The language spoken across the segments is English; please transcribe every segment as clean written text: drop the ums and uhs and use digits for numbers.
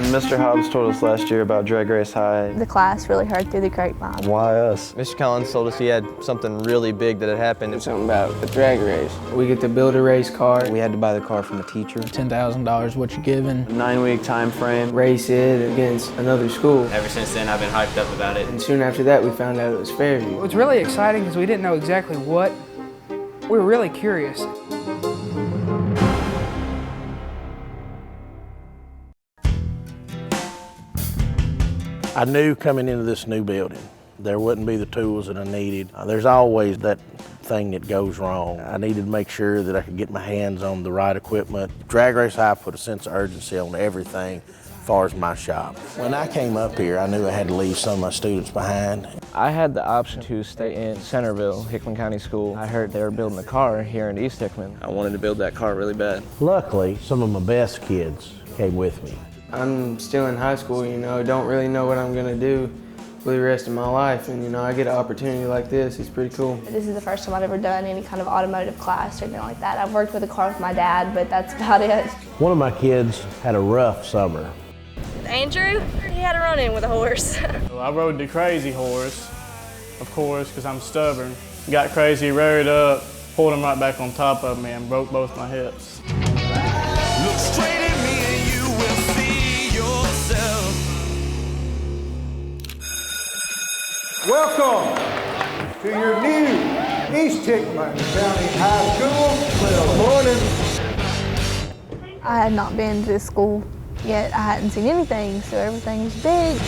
Mr. Hobbs told us last year about Drag Race High. The class really heard through the grapevine. Why us? Mr. Collins told us he had something really big that had happened. Something about the drag race. We get to build a race car. We had to buy the car from a teacher. $10,000 what you're given. 9-week time frame. Race it against another school. Ever since then, I've been hyped up about it. And soon after that, we found out it was Fairview. It was really exciting because we didn't know exactly what. We were really curious. I knew coming into this new building, there wouldn't be the tools that I needed. There's always that thing that goes wrong. I needed to make sure that I could get my hands on the right equipment. Drag Race High put a sense of urgency on everything as far as my shop. When I came up here, I knew I had to leave some of my students behind. I had the option to stay in Centerville, Hickman County School. I heard they were building a car here in East Hickman. I wanted to build that car really bad. Luckily, some of my best kids came with me. I'm still in high school, don't really know what I'm gonna do for the rest of my life. And I get an opportunity like this, it's pretty cool. This is the first time I've ever done any kind of automotive class or anything like that. I've worked with a car with my dad, but that's about it. One of my kids had a rough summer. Andrew, he had a run-in with a horse. Well, I rode the crazy horse, of course, because I'm stubborn. Got crazy, reared up, pulled him right back on top of me and broke both my hips. Look straight at me and you will see yourself. Welcome to your new East Hickman County High School. Good morning. I had not been to this school yet. I hadn't seen anything, so everything was big.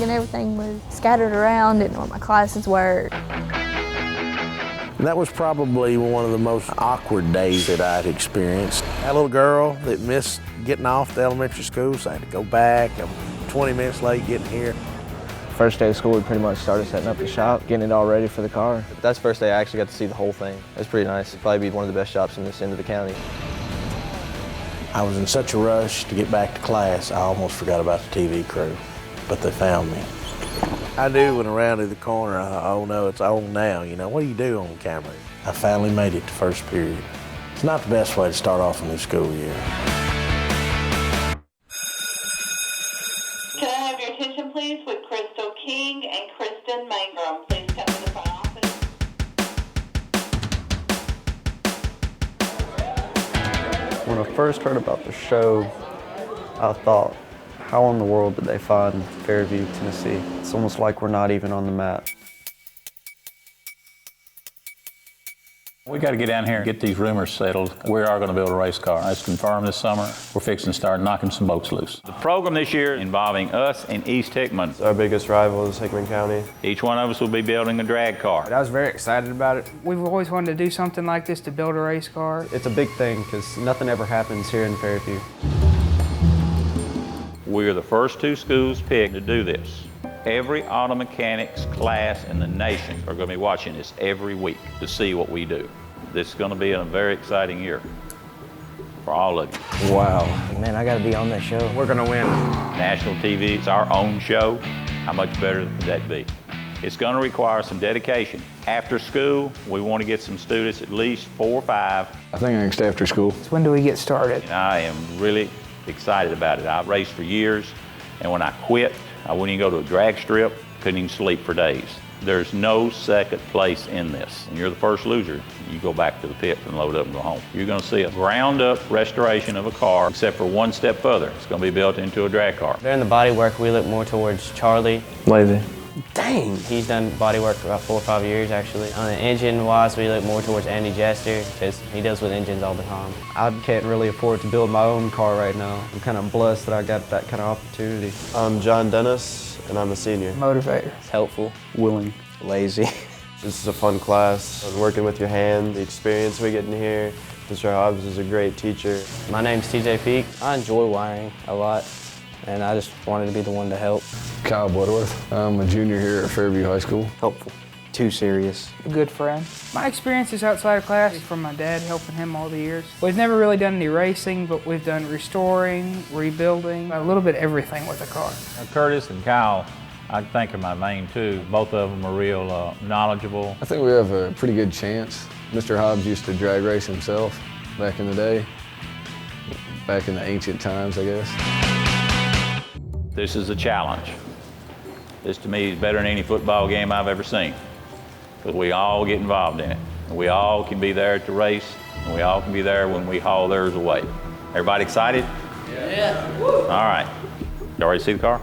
And everything was scattered around, didn't know what my classes were. That was probably one of the most awkward days that I'd experienced. That little girl that missed getting off the elementary school, so I had to go back. I'm 20 minutes late getting here. First day of school, we pretty much started setting up the shop, getting it all ready for the car. That's the first day I actually got to see the whole thing. It was pretty nice. It'd probably be one of the best shops in this end of the county. I was in such a rush to get back to class, I almost forgot about the TV crew, but they found me. I knew when I rounded the corner, oh no, it's on now. What do you do on camera? I finally made it to first period. It's not the best way to start off a new school year. Can I have your attention, please, with Crystal King and Kristen Mangrum? Please come to the front office. When I first heard about the show, I thought, how in the world did they find Fairview, Tennessee? It's almost like we're not even on the map. We got to get down here and get these rumors settled. We are going to build a race car. It's confirmed this summer. We're fixing to start knocking some boats loose. The program this year involving us and East Hickman. Our biggest rival is Hickman County. Each one of us will be building a drag car. I was very excited about it. We've always wanted to do something like this, to build a race car. It's a big thing because nothing ever happens here in Fairview. We are the first two schools picked to do this. Every auto mechanics class in the nation are going to be watching this every week to see what we do. This is going to be a very exciting year for all of you. Wow. Man, I got to be on that show. We're gonna win. National TV, it's our own show. How much better would that be? It's going to require some dedication. After school, we want to get some students, at least 4 or 5. I think I can stay after school. So when do we get started? And I am really excited about it. I've raced for years, and when I quit, I wouldn't even go to a drag strip, couldn't even sleep for days. There's no second place in this. And you're the first loser, you go back to the pit and load up and go home. You're going to see a ground-up restoration of a car, except for one step further. It's going to be built into a drag car. During the body work, we look more towards Charlie. Lazy. Dang! He's done body work for about 4 or 5 years, actually. On the engine-wise, we look more towards Andy Jester, because he deals with engines all the time. I can't really afford to build my own car right now. I'm kind of blessed that I got that kind of opportunity. I'm John Dennis, and I'm a senior. Motivator. Helpful. Willing. Lazy. This is a fun class. Working with your hand, the experience we get in here. Mr. Hobbs is a great teacher. My name's TJ Peak. I enjoy wiring a lot, and I just wanted to be the one to help. Kyle Butterworth. I'm a junior here at Fairview High School. Helpful. Too serious. A good friend. My experiences outside of class is from my dad, helping him all the years. We've never really done any racing, but we've done restoring, rebuilding, a little bit everything with a car. Curtis and Kyle, I think are my main two. Both of them are real knowledgeable. I think we have a pretty good chance. Mr. Hobbs used to drag race himself back in the day. back in the ancient times, I guess. This is a challenge. This to me is better than any football game I've ever seen, because we all get involved in it. And we all can be there at the race, and we all can be there when we haul theirs away. Everybody excited? Yeah. All right. Y'all ready to see the car?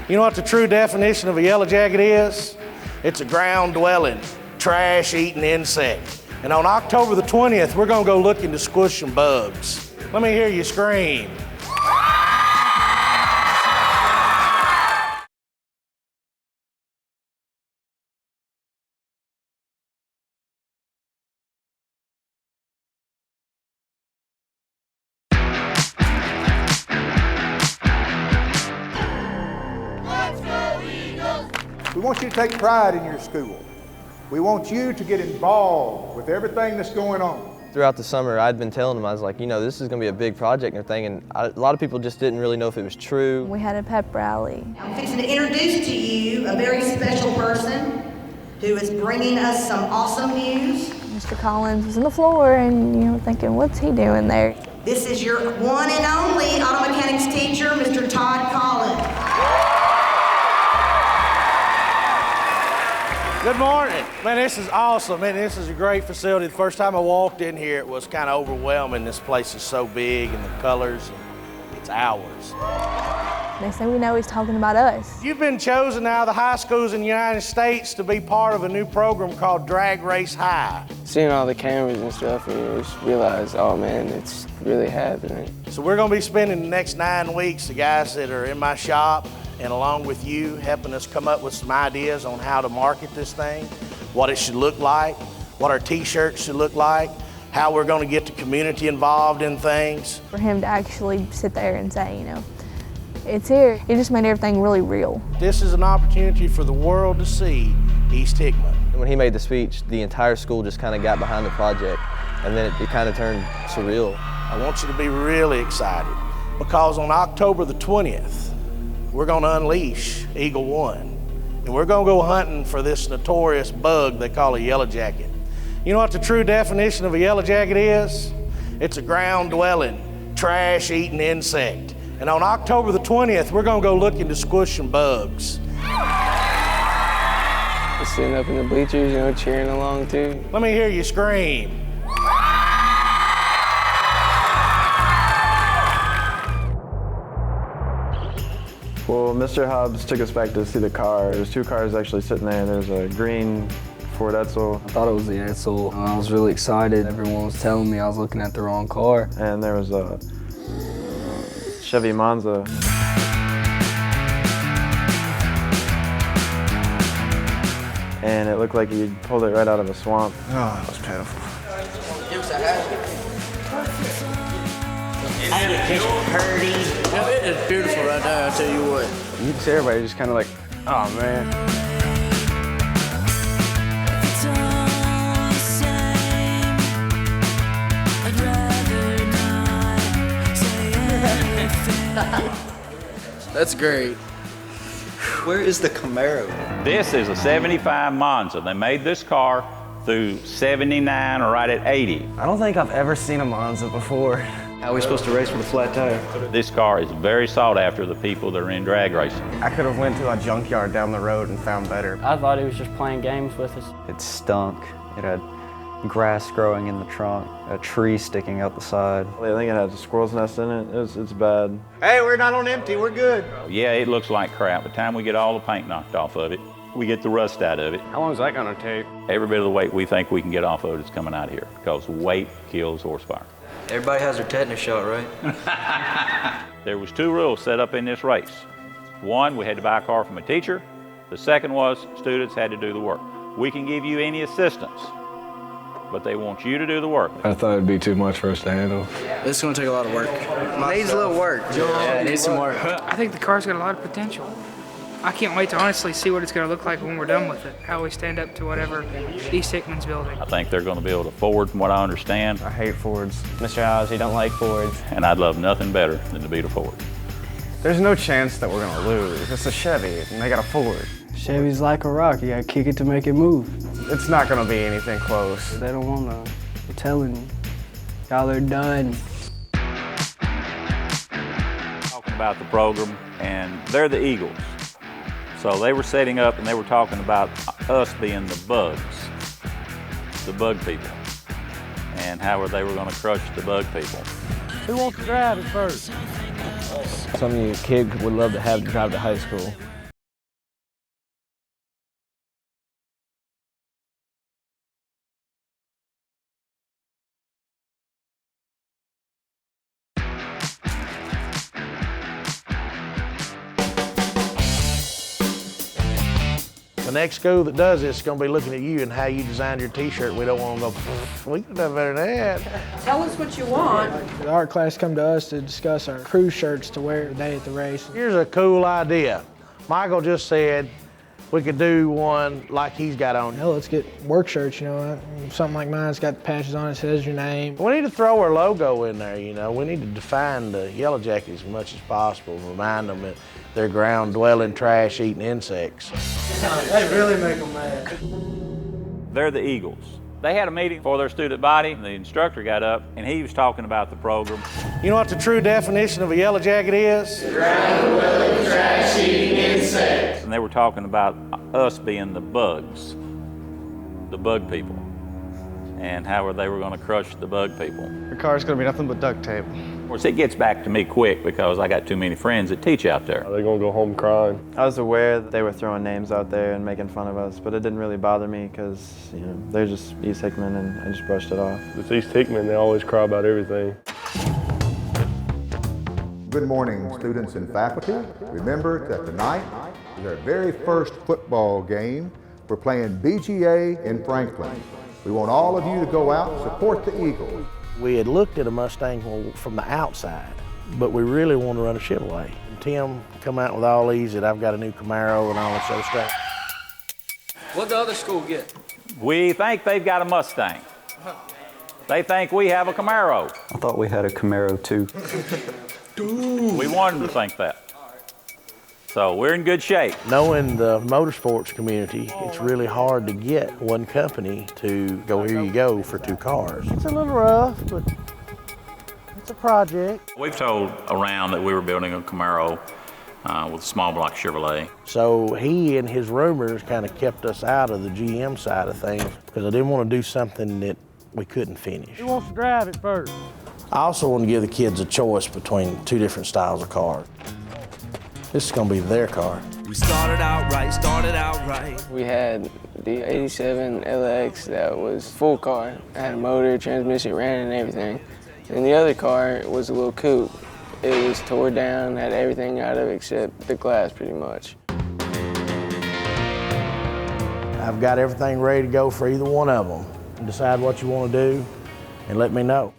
You know what the true definition of a yellow jacket is? It's a ground-dwelling, trash-eating insect. And on October the 20th, we're gonna go looking to squish some bugs. Let me hear you scream. We want you to take pride in your school. We want you to get involved with everything that's going on. Throughout the summer, I'd been telling them, I was like, you know, this is going to be a big project and everything, and a lot of people just didn't really know if it was true. We had a pep rally. I'm fixing to introduce to you a very special person who is bringing us some awesome news. Mr. Collins was on the floor and, thinking, what's he doing there? This is your one and only auto mechanics teacher, Mr. Todd Collins. Good morning. Man, this is awesome. Man, this is a great facility. The first time I walked in here, it was kind of overwhelming. This place is so big and the colors, and it's ours. Next thing we know, he's talking about us. You've been chosen now, the high schools in the United States, to be part of a new program called Drag Race High. Seeing all the cameras and stuff, and you just realize, oh man, it's really happening. So we're going to be spending the next 9 weeks, the guys that are in my shop, and along with you, helping us come up with some ideas on how to market this thing, what it should look like, what our t-shirts should look like, how we're going to get the community involved in things. For him to actually sit there and say, it's here, it just made everything really real. This is an opportunity for the world to see East Hickman. When he made the speech, the entire school just kind of got behind the project, and then it kind of turned surreal. I want you to be really excited, because on October the 20th, we're going to unleash Eagle One, and we're going to go hunting for this notorious bug they call a yellow jacket. You know what the true definition of a yellow jacket is? It's a ground-dwelling, trash-eating insect. And on October the 20th, we're going to go looking to squish some bugs. Just sitting up in the bleachers, cheering along too. Let me hear you scream. Well, Mr. Hobbs took us back to see the car. There's 2 cars actually sitting there. There's a green Ford Edsel. I thought it was the Edsel. I was really excited. Everyone was telling me I was looking at the wrong car. And there was a Chevy Monza. And it looked like he pulled it right out of a swamp. Oh, it was pitiful. Give us a hat. Yeah, it is beautiful right there, I tell you what. You can see everybody just kind of like, oh man. That's great. Where is the Camaro? This is a 75 Monza. They made this car through 79 or right at 80. I don't think I've ever seen a Monza before. How are we supposed to race with a flat tire? This car is very sought after the people that are in drag racing. I could have went to a junkyard down the road and found better. I thought he was just playing games with us. It stunk. It had grass growing in the trunk, a tree sticking out the side. I think it had a squirrel's nest in it. It's bad. Hey, we're not on empty. We're good. Yeah, it looks like crap. By the time we get all the paint knocked off of it, we get the rust out of it. How long is that gonna take? Every bit of the weight we think we can get off of it is coming out of here, because weight kills horsepower. Everybody has their tetanus shot, right? There was 2 rules set up in this race. One, we had to buy a car from a teacher. The second was students had to do the work. We can give you any assistance, but they want you to do the work. I thought it'd be too much for us to handle. This is gonna take a lot of work. Needs a little work. Yeah, it needs some work. I think the car's got a lot of potential. I can't wait to honestly see what it's going to look like when we're done with it, how we stand up to whatever East Hickman's building. I think they're going to build a Ford from what I understand. I hate Fords. Mr. Hobbs, he don't like Fords. And I'd love nothing better than to beat a Ford. There's no chance that we're gonna lose. It's a Chevy, and they got a Ford. Chevy's like a rock. You gotta kick it to make it move. It's not gonna be anything close. They don't wanna I'm telling you, y'all are done. Talking about the program, and they're the Eagles. So they were setting up and they were talking about us being the bugs, the bug people, and how they were going to crush the bug people. Who wants to drive it first? Some of you kids would love to have to drive to high school. The next school that does this is going to be looking at you and how you designed your T-shirt. We don't want to go, we could have done better than that. Tell us what you want. The art class come to us to discuss our crew shirts to wear today at the race. Here's a cool idea. Michael just said we could do one like he's got on. Hell, let's get work shirts, you know. Something like mine's got patches on it, says your name. We need to throw our logo in there, you know. We need to define the Yellow Jackets as much as possible, remind them that they're ground-dwelling, trash-eating insects. They really make them mad. They're the Eagles. They had a meeting for their student body. The instructor got up and he was talking about the program. You know what the true definition of a Yellow Jacket is? Ground-dwelling, trash-eating insects. And they were talking about us being the bugs, the bug people, and how they were going to crush the bug people. Your car's going to be nothing but duct tape. Of course, it gets back to me quick because I got too many friends that teach out there. They're going to go home crying. I was aware that they were throwing names out there and making fun of us, but it didn't really bother me because, you know, they're just East Hickman and I just brushed it off. It's East Hickman, they always cry about everything. Good morning, students and faculty. Remember that tonight is our very first football game. We're playing BGA in Franklin. We want all of you to go out and support the Eagles. We had looked at a Mustang from the outside, but we really want to run a Chevrolet. And Tim come out with all these that I've got a new Camaro and all this other stuff. What'd the other school get? We think they've got a Mustang. They think we have a Camaro. I thought we had a Camaro too. We want them to think that. So we're in good shape. Knowing the motorsports community, it's really hard to get one company to go, here you go, for 2 cars. It's a little rough, but it's a project. We've told around that we were building a Camaro with a small block Chevrolet. So he and his rumors kind of kept us out of the GM side of things because I didn't want to do something that we couldn't finish. Who wants to drive it first? I also want to give the kids a choice between 2 different styles of cars. This is going to be their car. We started out right. We had the 87 LX that was full car. It had a motor, transmission, ran and everything. And the other car was a little coupe. It was tore down, had everything out of it except the glass pretty much. I've got everything ready to go for either one of them. Decide what you want to do and let me know.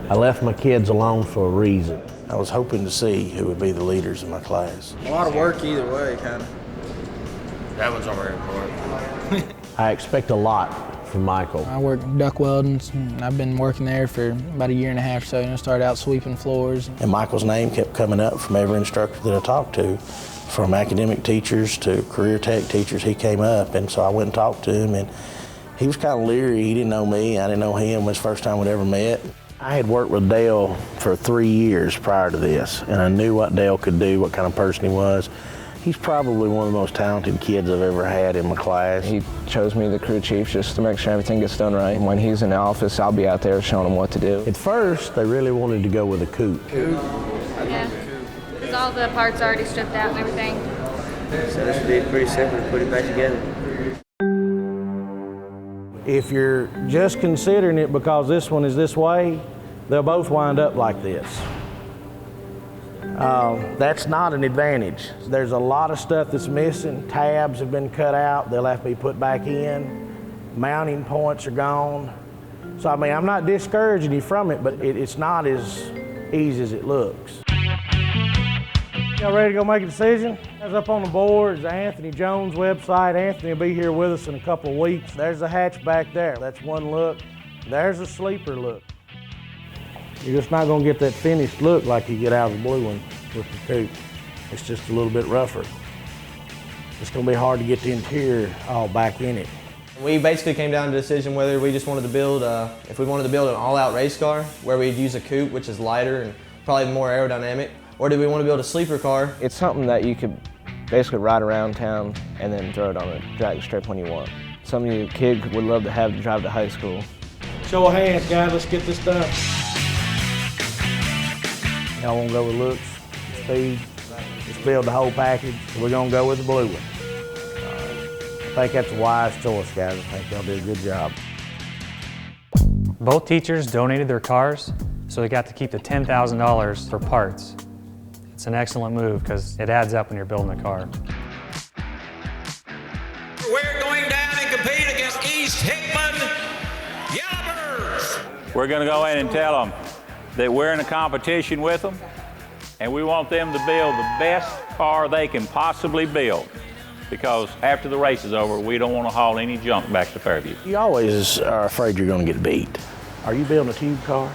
I left my kids alone for a reason. I was hoping to see who would be the leaders in my class. A lot of work either way, kind of. That one's already important. I expect a lot from Michael. I work duck welding, and I've been working there for about a year and a half or so. You know, started out sweeping floors. And Michael's name kept coming up from every instructor that I talked to. From academic teachers to career tech teachers, he came up, and so I went and talked to him, and he was kind of leery. He didn't know me, I didn't know him. It was the first time we'd ever met. I had worked with Dale for 3 years prior to this, and I knew what Dale could do, what kind of person he was. He's probably one of the most talented kids I've ever had in my class. He chose me the crew chief just to make sure everything gets done right. When he's in the office, I'll be out there showing him what to do. At first, they really wanted to go with a coupe. Yeah, because all the parts are already stripped out and everything. So this would be pretty simple to put it back together. If you're just considering it because this one is this way, they'll both wind up like this. That's not an advantage. There's a lot of stuff that's missing. Tabs have been cut out. They'll have to be put back in. Mounting points are gone. So, I mean, I'm not discouraging you from it, but it's not as easy as it looks. Y'all ready to go make a decision? That's up on the board is the Anthony Jones website. Anthony will be here with us in a couple of weeks. There's the hatchback there. That's one look. There's a sleeper look. You're just not gonna get that finished look like you get out of the blue one with the coupe. It's just a little bit rougher. It's gonna be hard to get the interior all back in it. We basically came down to a decision whether we just wanted to build, if we wanted to build an all-out race car where we'd use a coupe, which is lighter and probably more aerodynamic, or do we want to build a sleeper car? It's something that you could basically ride around town and then throw it on a drag strip when you want. Something your kid would love to have to drive to high school. Show of hands, guys, let's get this done. Y'all wanna go with looks, speed? Let's build the whole package. We're gonna go with the blue one. I think that's a wise choice, guys. I think y'all did a good job. Both teachers donated their cars, so they got to keep the $10,000 for parts. It's an excellent move because it adds up when you're building a car. We're going down and compete against East Hickman Yellowbirds. We're going to go in and tell them that we're in a competition with them, and we want them to build the best car they can possibly build. Because after the race is over, we don't want to haul any junk back to Fairview. You always are afraid you're gonna get beat. Are you building a tube car?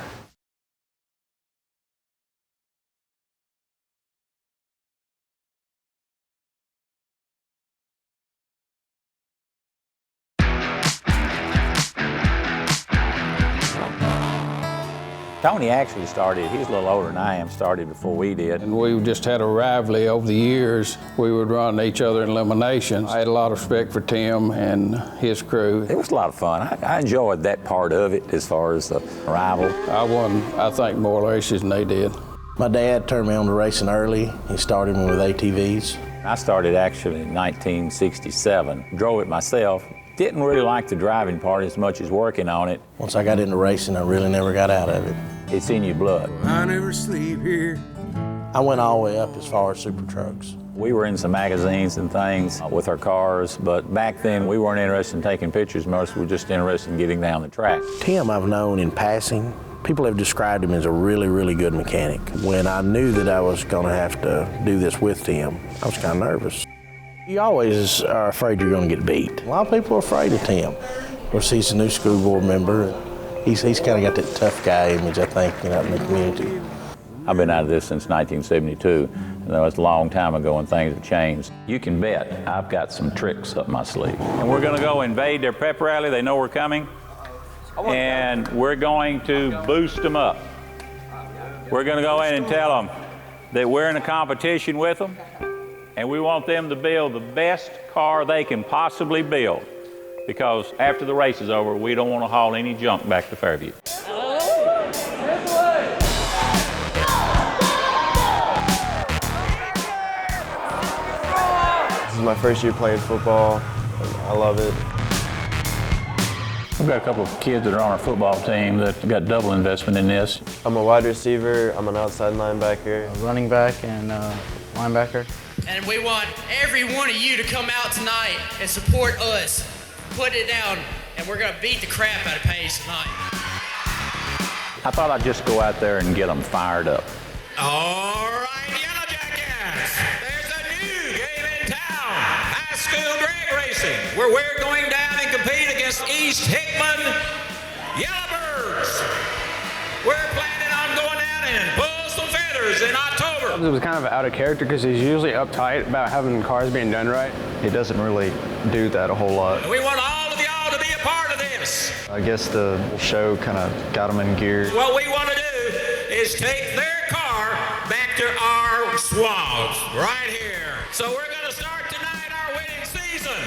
Tony actually started, he's a little older than I am, started before we did. And we just had a rivalry over the years. We would run each other in eliminations. I had a lot of respect for Tim and his crew. It was a lot of fun. I enjoyed that part of it as far as the rival. I won, I think, more races than they did. My dad turned me on to racing early. He started me with ATVs. I started actually in 1967. Drove it myself. Didn't really like the driving part as much as working on it. Once I got into racing, I really never got out of it. It's in your blood. I never sleep here. I went all the way up as far as super trucks. We were in some magazines and things with our cars, but back then we weren't interested in taking pictures. Most were just interested in getting down the track. Tim I've known in passing. People have described him as a really, really good mechanic. When I knew that I was gonna have to do this with Tim, I was kind of nervous. You always are afraid you're gonna get beat. A lot of people are afraid of Tim. Of course, he's a new school board member. He's kind of got that tough guy image, I think, in the community. I've been out of this since 1972. You know, it's a long time ago and things have changed. You can bet I've got some tricks up my sleeve. And we're gonna go invade their pep rally. They know we're coming. And we're going to boost them up. We're gonna go in and tell them that we're in a competition with them, and we want them to build the best car they can possibly build. Because after the race is over, we don't want to haul any junk back to Fairview. This is my first year playing football. I love it. We've got a couple of kids that are on our football team that got double investment in this. I'm a wide receiver, I'm an outside linebacker. A running back and linebacker. And we want every one of you to come out tonight and support us. Put it down, and we're gonna beat the crap out of Paige tonight. I thought I'd just go out there and get them fired up. All right, Yellow Jackets, there's a new game in town. High school drag racing, where we're going down and compete against East Hickman Yellowbirds. We're planning on going down and pull some feathers in October. It was kind of out of character because he's usually uptight about having cars being done right. He doesn't really do that a whole lot. And we want all of y'all to be a part of this. I guess the show kind of got him in gear. What we want to do is take their car back to our swags right here. So we're going to start tonight our winning season.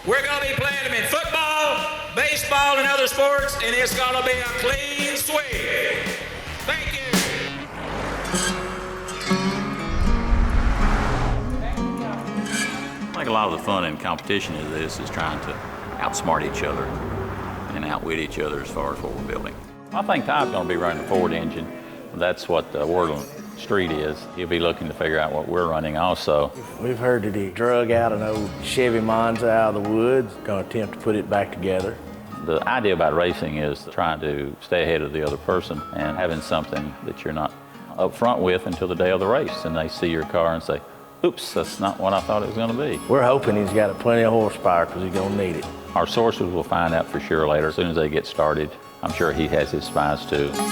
We're going to be playing them in football, baseball, and other sports, and it's going to be a clean sweep. Thank you. I think a lot of the fun in competition of this is trying to outsmart each other and outwit each other as far as what we're building. I think Todd's going to be running the Ford engine. That's what Wardland Street is. He'll be looking to figure out what we're running also. We've heard that he drug out an old Chevy Monza out of the woods, going to attempt to put it back together. The idea about racing is trying to stay ahead of the other person and having something that you're not up front with until the day of the race, and they see your car and say, oops, that's not what I thought it was going to be. We're hoping he's got plenty of horsepower because he's going to need it. Our sources will find out for sure later. As soon as they get started, I'm sure he has his spies too. Well,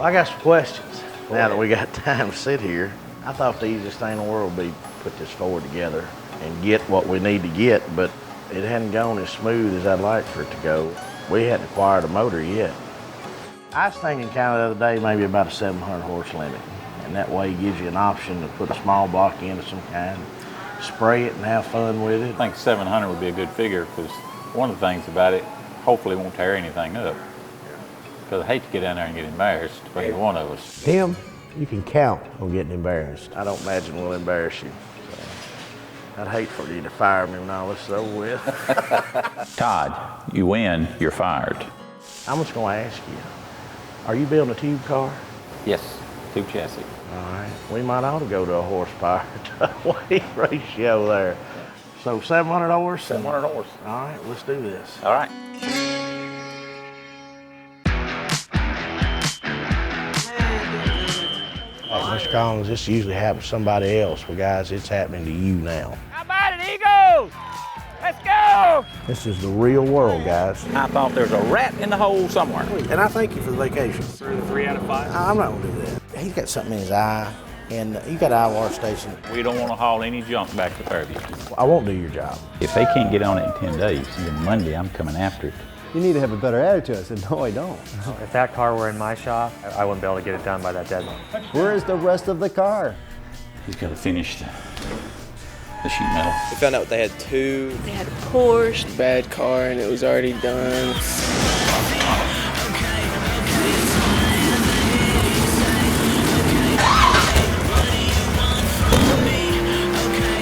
I got some questions now that we got time to sit here. I thought the easiest thing in the world would be put this Ford together and get what we need to get, but It hadn't gone as smooth as I'd like for it to go. We hadn't acquired a motor yet. I was thinking kind of the other day maybe about a 700 horse limit. And that way it gives you an option to put a small block in of some kind, spray it and have fun with it. I think 700 would be a good figure because one of the things about it, hopefully it won't tear anything up. Because I hate to get down there and get embarrassed for either one of us. Tim, you can count on getting embarrassed. I don't imagine we'll embarrass you. So I'd hate for you to fire me when all this is over with. Todd, you win, you're fired. I'm just going to ask you, are you building a tube car? Yes, tube chassis. All right, we might ought to go to a horsepower to weight ratio there. So 700 horse? 700 horse. All right, let's do this. All right. Mr. Collins, this usually happens to somebody else, but guys, it's happening to you now. How about it, Eagles? Let's go! This is the real world, guys. I thought there was a rat in the hole somewhere. And I thank you for the vacation. For the 3 out of 5? I'm not gonna do that. He's got something in his eye, and you got an eye water station. We don't want to haul any junk back to Fairview. I won't do your job. If they can't get on it in 10 days, then Monday I'm coming after it. You need to have a better attitude. I said, no, I don't. If that car were in my shop, I wouldn't be able to get it done by that deadline. Where is the rest of the car? He's got to finish the sheet metal. We found out they had 2. They had a Porsche, bad car, and it was already done.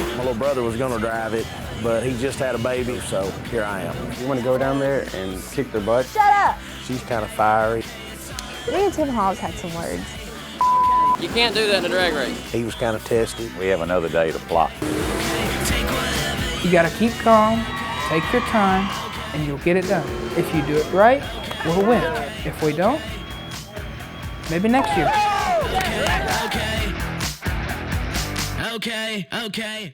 My little brother was gonna drive it, but he just had a baby, so here I am. You want to go down there and kick their butt? Shut up! She's kind of fiery. Me and Tim Hobbs had some words. You can't do that in a drag race. He was kind of testy. We have another day to plot. You gotta keep calm, take your time, and you'll get it done. If you do it right, we'll win. If we don't, maybe next year. Okay.